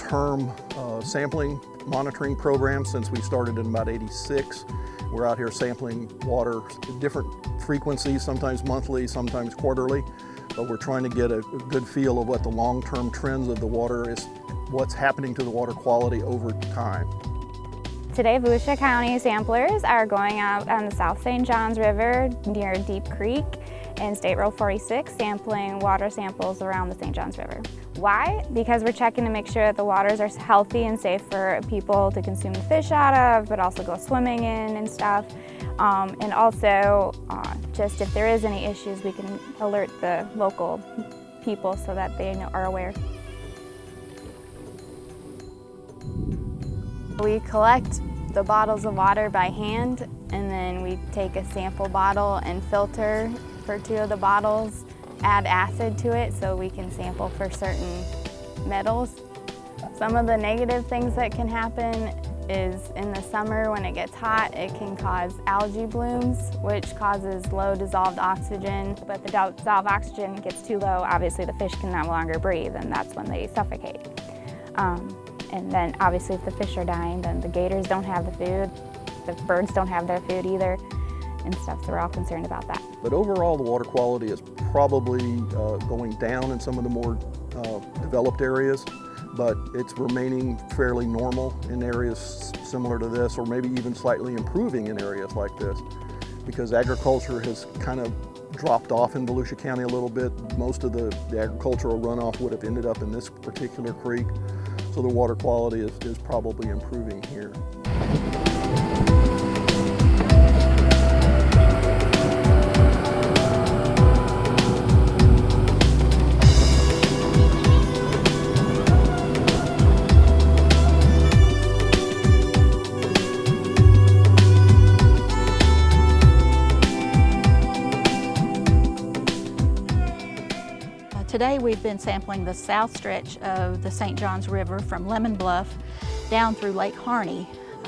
long-term sampling monitoring program since we started in about '86. We're out here sampling water at different frequencies, sometimes monthly, sometimes quarterly, but we're trying to get a good feel of what the long-term trends of the water is, what's happening to the water quality over time. Today, Volusia County samplers are going out on the South St. Johns River near Deep Creek and State Road 46, sampling water samples around the St. Johns River. Why? Because we're checking to make sure that the waters are healthy and safe for people to consume the fish out of, but also go swimming in and stuff. And also, just if there is any issues, we can alert the local people so that they are aware. We collect the bottles of water by hand, and then we take a sample bottle and filter for 2 of the bottles, add acid to it so we can sample for certain metals. Some of the negative things that can happen is in the summer when it gets hot, it can cause algae blooms, which causes low dissolved oxygen. But the dissolved oxygen gets too low, obviously the fish can no longer breathe, and that's when they suffocate. And then obviously if the fish are dying, then the gators don't have the food, the birds don't have their food either, and stuff, so we're all concerned about that. But overall, the water quality is probably going down in some of the more developed areas, but it's remaining fairly normal in areas similar to this, or maybe even slightly improving in areas like this, because agriculture has kind of dropped off in Volusia County a little bit. Most of the agricultural runoff would have ended up in this particular creek, so the water quality is probably improving here. Today we've been sampling the south stretch of the St. Johns River from Lemon Bluff down through Lake Harney,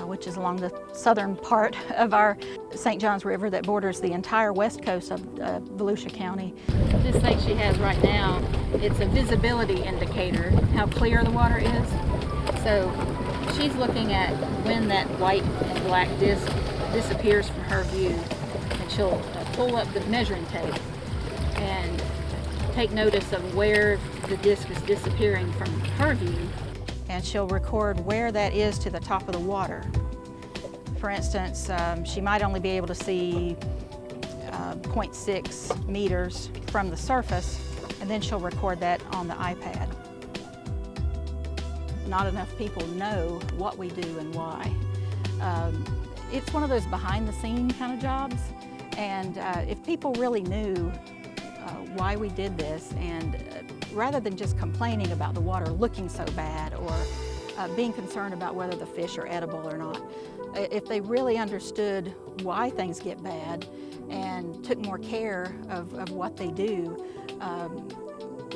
which is along the southern part of our St. Johns River that borders the entire west coast of Volusia County. This thing she has right now, it's a visibility indicator, how clear the water is. So she's looking at when that white and black disc disappears from her view, and she'll pull up the measuring tape and take notice of where the disc is disappearing from her view, and she'll record where that is to the top of the water. For instance, she might only be able to see 0.6 meters from the surface, and then she'll record that on the iPad. Not enough people know what we do and why. It's one of those behind-the-scene kind of jobs, and if people really knew why we did this, and rather than just complaining about the water looking so bad or being concerned about whether the fish are edible or not, if they really understood why things get bad and took more care of what they do,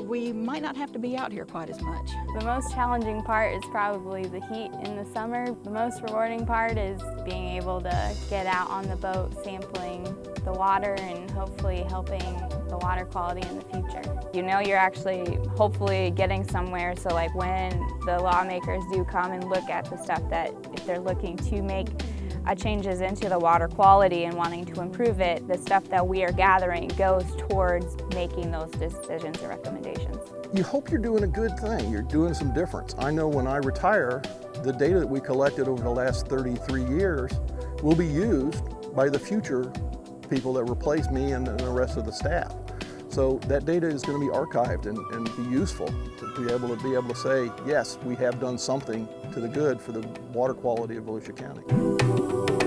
we might not have to be out here quite as much. The most challenging part is probably the heat in the summer. The most rewarding part is being able to get out on the boat sampling the water and hopefully helping the water quality in the future. You know you're actually hopefully getting somewhere, so like when the lawmakers do come and look at the stuff that if they're looking to make changes into the water quality and wanting to improve it, the stuff that we are gathering goes towards making those decisions or recommendations. You hope you're doing a good thing, you're doing some difference. I know when I retire, the data that we collected over the last 33 years will be used by the future people that replace me and the rest of the staff. So that data is going to be archived and be useful to be able to say, yes, we have done something to the good for the water quality of Volusia County.